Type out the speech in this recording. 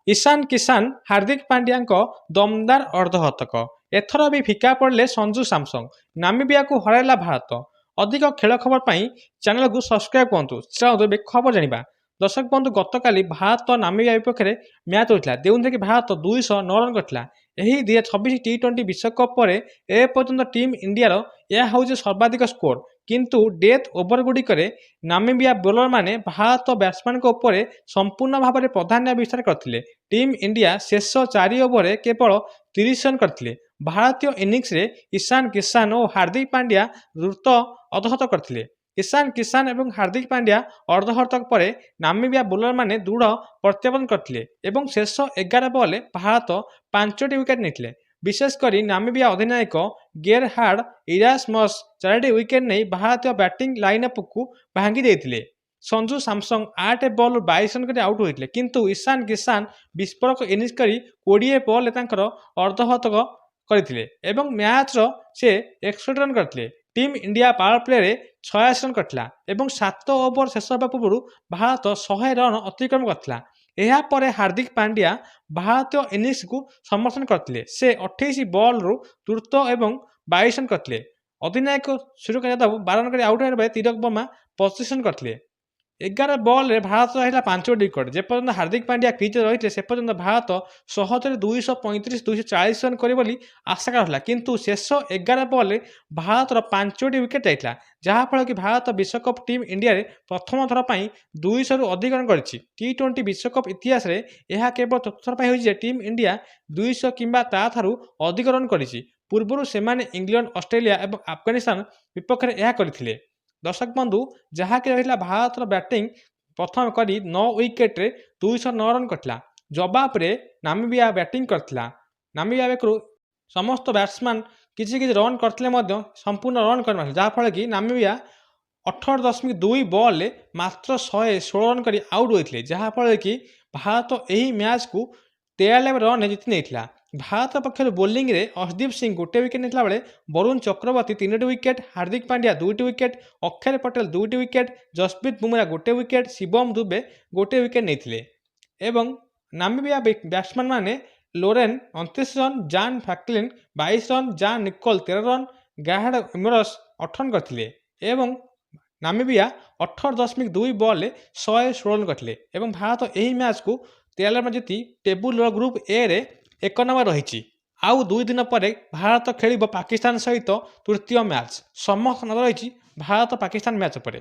ईशान किसान हार्दिक पांड्या दमदार अर्धशतक एथर भी फिका पड़े संजू सैमसंग नामिबिया को हराइला भारत। अधिक खेल खबर पर चैनल को सब्सक्राइब करूँ। चलते खबर जाना। दर्शक बंधु गतकाली भारत नामिबिया विपक्ष में मैच होता जो कि भारत 209 रन करता। यही 2026 टी20 विश्वकप पर एपर्यंत टीम इंडिया यह हूँ सर्वाधिक स्कोर किंतु डेथ ओवर गुड़िक नामिबिया बोलर माने भारत बैट्समैन उपर संपूर्ण भाव में प्राधान्य विस्तार करते। टीम इंडिया शेष 4 ओवर केवल 30 रन करते। भारतीय इनिंग्स ईशान किसान और हार्दिक पांड्या द्रुत अर्धशतक करते। ईशान किसान और हार्दिक पांड्या अर्धशतक पर नामिबिया बोलर माने दृढ़ प्रत्यावर्तन करते और शेष 11 बॉल भारत 5टी विकेट नहीं। विशेषकर नामिबिया अधिनायक गेरहार्ड इरास्मस 4टी विकेट नहीं भारतीय बैटिंग लाइनअप को भांगी देते। संजू सैमसंग 8 बॉल 22 रन कर आउट होते किंतु ईशान किसान विस्फोरक इनिंग्स कर 20 बॉल अर्धशतक करते मैच से 61 रन करते। Team India power play 86 run करता और 7 ओवर शेष होगा पूर्व भारत 100 रन अतिक्रम करता। यापर हार्दिक पांड्या भारतीय इनिंग्स को समर्थन करते। से 28 बॉल रु द्रुत और 22 रन करते। अधिनायक सूर्यकुमार यादव 12 रन कर आउट होगा तिलक वर्मा 25 रन करते। 11 बॉल रे भारत रहा 5टी विकेट। जेपर्यंत हार्दिक पांड्या क्रिज रही से पर्यंत भारत सहजरे 235-240 रन करे बोली आशा करा किंतु शेष 11 बॉल भारत 5टी विकेट जाता जहाँफल कि भारत विश्वकप टीम इंडिया प्रथम थर पर 200 रु अधिक रन कर टी20 विश्वकप इतिहास यह केवल चतुर्थ थर टीम इंडिया 200 किंबा ताठारु अधिक रन कर पूर्व से इंग्लैंड ऑस्ट्रेलिया और अफगानिस्तान विपक्ष में यह करते। दर्शक बंधु जहाँकि रहा भारत बैटिंग प्रथम करी 9 विकेट 209 रन करता। जवाब रे नामिबिया बैटिंग करता। नामिबिया बेकरू समस्त बैट्समैन किसी रन करते संपूर्ण रन कर जहाँफल कि नामिबिया 18.2 बॉल मात्र 116 रन कर आउट होते जहाँफल कि भारत यही मैच को 93 रन जीति नहीं। भारत पक्षर बोलिंग रे अर्शदीप सिंह गोटे विकेट नहीं बेले वरुण चक्रवर्ती 3टी विकेट, हार्दिक पांड्या 2टी विकेट, अक्षर पटेल 2टी विकेट, जसप्रीत बुमरा गोटे विकेट, शिवम दुबे गोटे विकेट नहीं। नामिबिया बैट्समैन माने लोरेन 29 रन, जान फ्रैंकलिन 22 रन, जान निकोल 13 रन, गाहाड इमरस 8 रन करते। नामिबिया 18.2 बॉल 116 रन करते। भारत यही मैच को 93 जीति टेबुल ग्रुप ए रे 1 नंबर रही। आउ 2 दिन पर भारत खेल पाकिस्तान सहित तृतीय मैच। समस्त नजर रही भारत पाकिस्तान मैच पर।